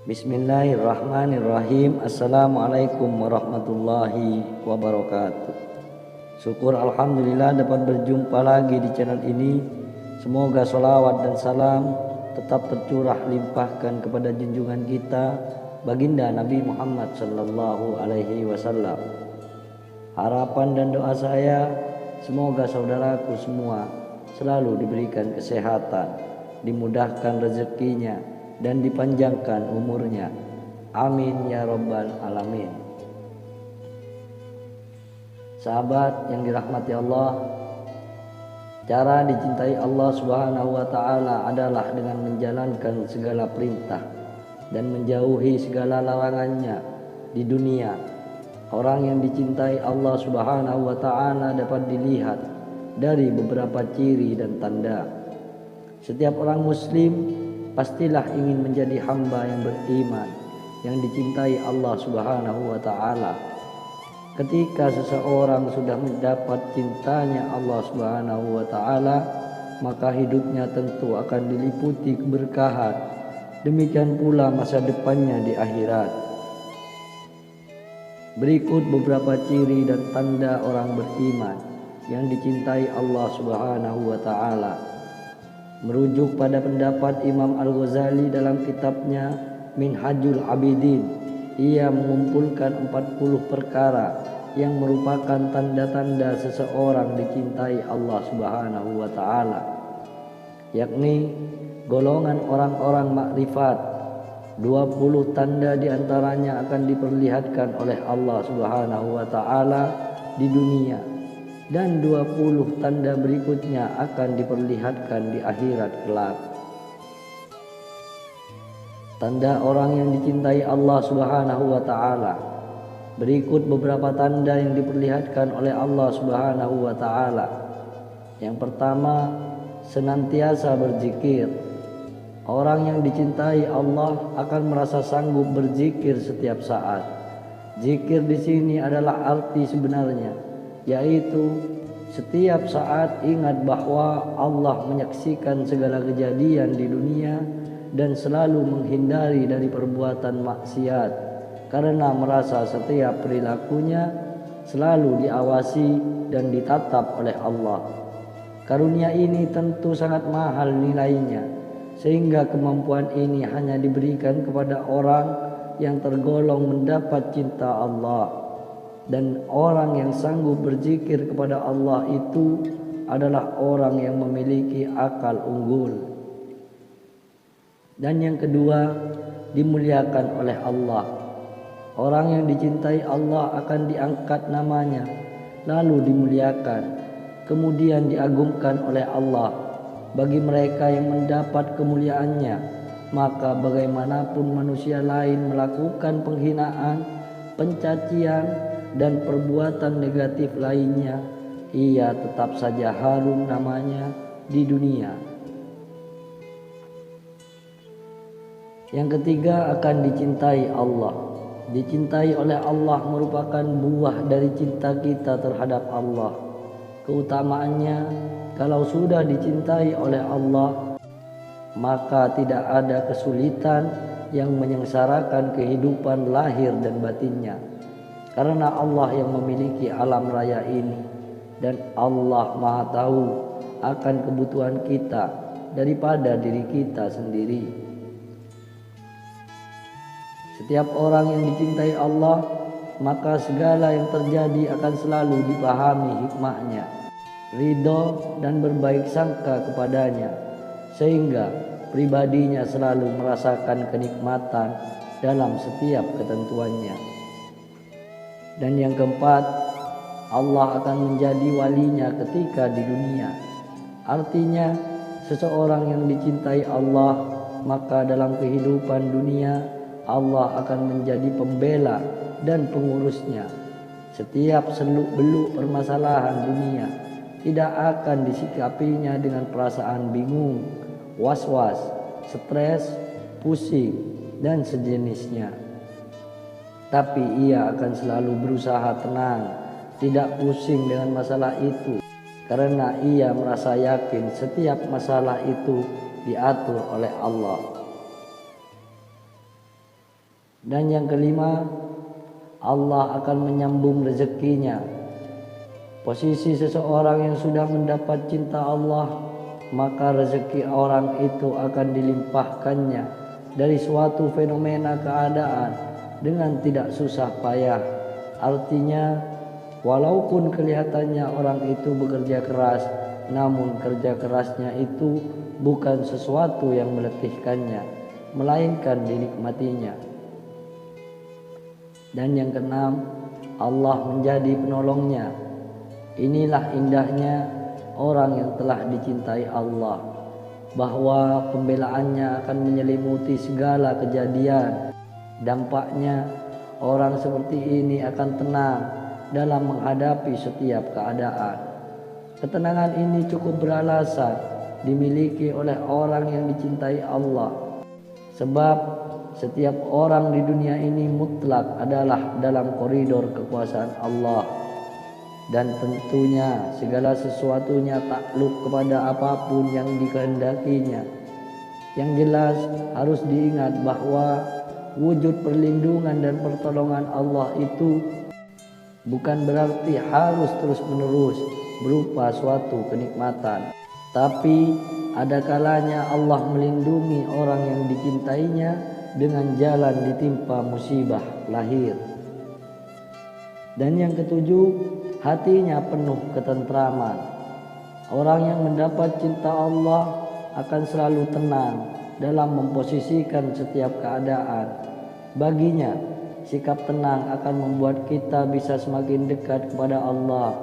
Bismillahirrahmanirrahim. Assalamualaikum warahmatullahi wabarakatuh. Syukur alhamdulillah dapat berjumpa lagi di channel ini. Semoga sholawat dan salam tetap tercurah limpahkan kepada junjungan kita baginda Nabi Muhammad sallallahu alaihi wasallam. Harapan dan doa saya semoga saudaraku semua selalu diberikan kesehatan, dimudahkan rezekinya, dan dipanjangkan umurnya. Amin ya rabbal alamin. Sahabat yang dirahmati Allah, cara dicintai Allah Subhanahu wa taala adalah dengan menjalankan segala perintah dan menjauhi segala larangannya di dunia. Orang yang dicintai Allah Subhanahu wa taala dapat dilihat dari beberapa ciri dan tanda. Setiap orang muslim pastilah ingin menjadi hamba yang beriman, yang dicintai Allah Subhanahu wa taala. Ketika seseorang sudah mendapat cintanya Allah Subhanahu wa taala, maka hidupnya tentu akan diliputi keberkahan. Demikian pula masa depannya di akhirat. Berikut beberapa ciri dan tanda orang beriman yang dicintai Allah Subhanahu wa taala. Merujuk pada pendapat Imam Al-Ghazali dalam kitabnya Minhajul Abidin, ia mengumpulkan 40 perkara yang merupakan tanda-tanda seseorang dicintai Allah Subhanahu wa taala, yakni golongan orang-orang makrifat. 20 tanda diantaranya akan diperlihatkan oleh Allah Subhanahu wa taala di dunia, dan 20 tanda berikutnya akan diperlihatkan di akhirat kelak. Tanda orang yang dicintai Allah Subhanahu wa taala. Berikut beberapa tanda yang diperlihatkan oleh Allah Subhanahu wa taala. Yang pertama, senantiasa berzikir. Orang yang dicintai Allah akan merasa sanggup berzikir setiap saat. Zikir di sini adalah arti sebenarnya, yaitu setiap saat ingat bahwa Allah menyaksikan segala kejadian di dunia dan selalu menghindari dari perbuatan maksiat, karena merasa setiap perilakunya selalu diawasi dan ditatap oleh Allah. Karunia ini tentu sangat mahal nilainya, sehingga kemampuan ini hanya diberikan kepada orang yang tergolong mendapat cinta Allah. Dan orang yang sanggup berzikir kepada Allah itu adalah orang yang memiliki akal unggul. Dan yang kedua, dimuliakan oleh Allah. Orang yang dicintai Allah akan diangkat namanya, lalu dimuliakan, kemudian diagungkan oleh Allah. Bagi mereka yang mendapat kemuliaannya, maka bagaimanapun manusia lain melakukan penghinaan, pencacian, dan perbuatan negatif lainnya, ia tetap saja harum namanya di dunia. Yang ketiga, akan dicintai Allah. Dicintai oleh Allah merupakan buah dari cinta kita terhadap Allah. Keutamaannya, kalau sudah dicintai oleh Allah, maka tidak ada kesulitan yang menyengsarakan kehidupan lahir dan batinnya. Karena Allah yang memiliki alam raya ini, dan Allah Maha tahu akan kebutuhan kita daripada diri kita sendiri. Setiap orang yang dicintai Allah, maka segala yang terjadi akan selalu dipahami hikmahnya, ridho dan berbaik sangka kepadanya, sehingga pribadinya selalu merasakan kenikmatan dalam setiap ketentuannya. Dan yang keempat, Allah akan menjadi walinya ketika di dunia. Artinya, seseorang yang dicintai Allah, maka dalam kehidupan dunia Allah akan menjadi pembela dan pengurusnya. Setiap seluk-beluk permasalahan dunia tidak akan disikapinya dengan perasaan bingung, was-was, stres, pusing, dan sejenisnya. Tapi ia akan selalu berusaha tenang, tidak pusing dengan masalah itu, karena ia merasa yakin setiap masalah itu diatur oleh Allah. Dan yang kelima, Allah akan menyambung rezekinya. Posisi seseorang yang sudah mendapat cinta Allah, maka rezeki orang itu akan dilimpahkannya dari suatu fenomena keadaan dengan tidak susah payah. Artinya, walaupun kelihatannya orang itu bekerja keras, namun kerja kerasnya itu bukan sesuatu yang meletihkannya, melainkan dinikmatinya. Dan yang keenam, Allah menjadi penolongnya. Inilah indahnya orang yang telah dicintai Allah, bahwa pembelaannya akan menyelimuti segala kejadian. Dampaknya, orang seperti ini akan tenang dalam menghadapi setiap keadaan. Ketenangan ini cukup beralasan dimiliki oleh orang yang dicintai Allah, sebab setiap orang di dunia ini mutlak adalah dalam koridor kekuasaan Allah, dan tentunya segala sesuatunya takluk kepada apapun yang dikehendakinya. Yang jelas harus diingat bahwa wujud perlindungan dan pertolongan Allah itu bukan berarti harus terus-menerus berupa suatu kenikmatan, tapi ada kalanya Allah melindungi orang yang dicintainya dengan jalan ditimpa musibah lahir. Dan yang ketujuh, hatinya penuh ketentraman. Orang yang mendapat cinta Allah akan selalu tenang dalam memposisikan setiap keadaan. Baginya, sikap tenang akan membuat kita bisa semakin dekat kepada Allah,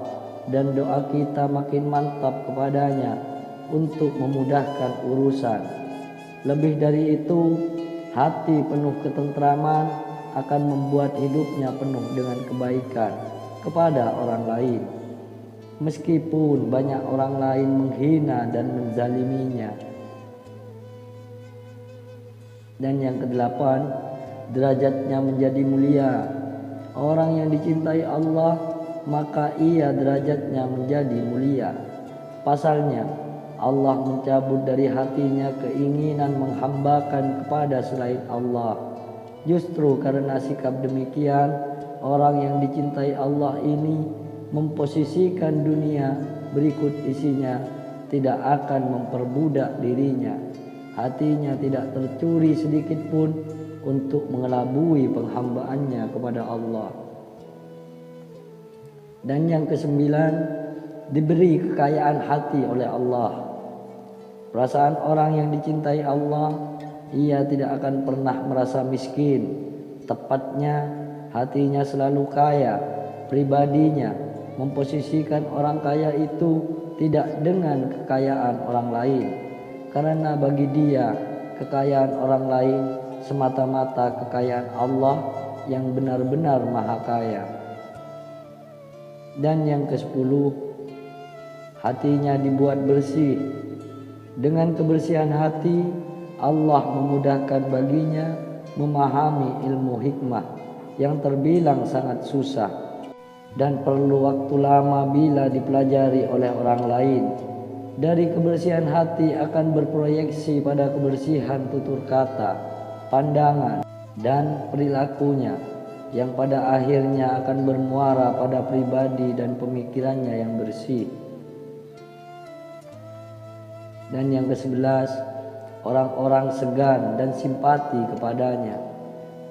dan doa kita makin mantap kepadanya untuk memudahkan urusan. Lebih dari itu, hati penuh ketentraman akan membuat hidupnya penuh dengan kebaikan kepada orang lain, meskipun banyak orang lain menghina dan menzaliminya. Dan yang kedelapan, derajatnya menjadi mulia. Orang yang dicintai Allah, maka ia derajatnya menjadi mulia. Pasalnya, Allah mencabut dari hatinya keinginan menghambakan kepada selain Allah. Justru karena sikap demikian, orang yang dicintai Allah ini memposisikan dunia berikut isinya tidak akan memperbudak dirinya. Hatinya tidak tercuri sedikit pun untuk mengelabui penghambaannya kepada Allah. Dan yang kesembilan, diberi kekayaan hati oleh Allah. Perasaan orang yang dicintai Allah, ia tidak akan pernah merasa miskin. Tepatnya, hatinya selalu kaya. Pribadinya memposisikan orang kaya itu tidak dengan kekayaan orang lain, karena bagi dia kekayaan orang lain semata-mata kekayaan Allah yang benar-benar maha kaya. Dan yang ke-10, hatinya dibuat bersih. Dengan kebersihan hati, Allah memudahkan baginya memahami ilmu hikmah yang terbilang sangat susah dan perlu waktu lama bila dipelajari oleh orang lain. Dari kebersihan hati akan berproyeksi pada kebersihan tutur kata, pandangan, dan perilakunya, yang pada akhirnya akan bermuara pada pribadi dan pemikirannya yang bersih. Dan yang ke-11, orang-orang segan dan simpati kepadanya.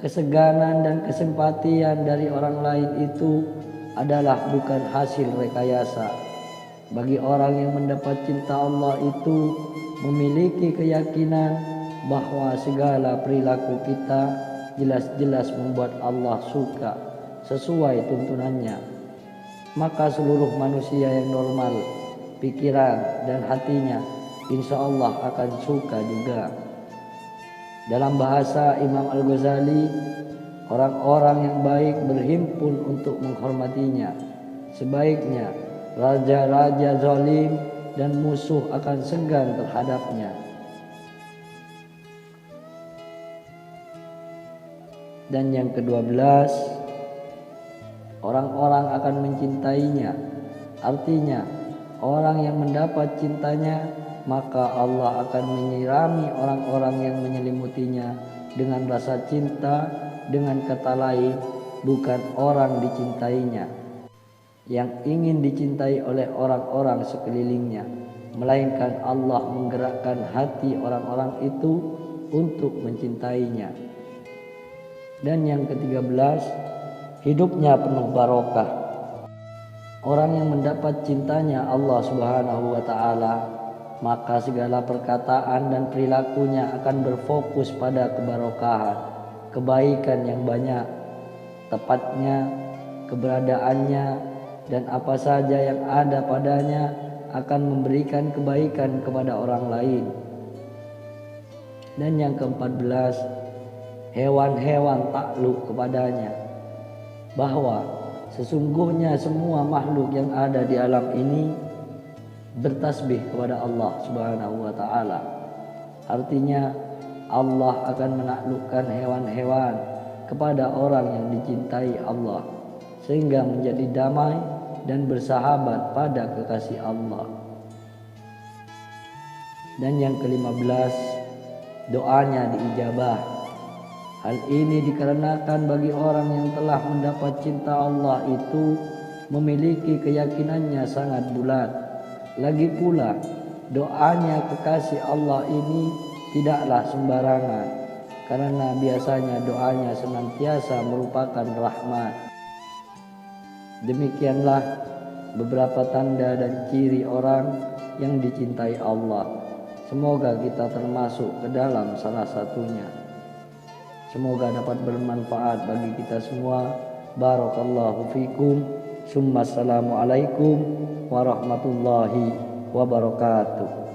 Keseganan dan kesimpatian dari orang lain itu adalah bukan hasil rekayasa. Bagi orang yang mendapat cinta Allah itu memiliki keyakinan bahwa segala perilaku kita jelas-jelas membuat Allah suka sesuai tuntunannya. Maka seluruh manusia yang normal, pikiran dan hatinya insya Allah akan suka juga. Dalam bahasa Imam Al-Ghazali, orang-orang yang baik berhimpun untuk menghormatinya. Sebaiknya raja-raja zalim dan musuh akan segan terhadapnya. Dan yang ke-12, orang-orang akan mencintainya. Artinya, orang yang mendapat cintanya, maka Allah akan menyirami orang-orang yang menyelimutinya dengan rasa cinta dengan kata lain bukan orang dicintainya yang ingin dicintai oleh orang-orang sekelilingnya, melainkan Allah menggerakkan hati orang-orang itu untuk mencintainya. Dan yang ke-13, hidupnya penuh barokah. Orang yang mendapat cintanya Allah Subhanahu wa taala, maka segala perkataan dan perilakunya akan berfokus pada kebarokahan, kebaikan yang banyak, tepatnya keberadaannya dan apa saja yang ada padanya akan memberikan kebaikan kepada orang lain. Dan yang ke-14, hewan-hewan takluk kepadanya, bahwa sesungguhnya semua makhluk yang ada di alam ini bertasbih kepada Allah Subhanahu wa taala. Artinya Allah akan menaklukkan hewan-hewan kepada orang yang dicintai Allah sehingga menjadi damai dan bersahabat pada kekasih Allah. Dan yang ke-15, doanya diijabah. Hal ini dikarenakan bagi orang yang telah mendapat cinta Allah itu memiliki keyakinannya sangat bulat. Lagi pula doanya kekasih Allah ini tidaklah sembarangan, karena biasanya doanya senantiasa merupakan rahmat. Demikianlah beberapa tanda dan ciri orang yang dicintai Allah. Semoga kita termasuk ke dalam salah satunya. Semoga dapat bermanfaat bagi kita semua. Barakallahu fikum. Summa assalamualaikum warahmatullahi wabarakatuh.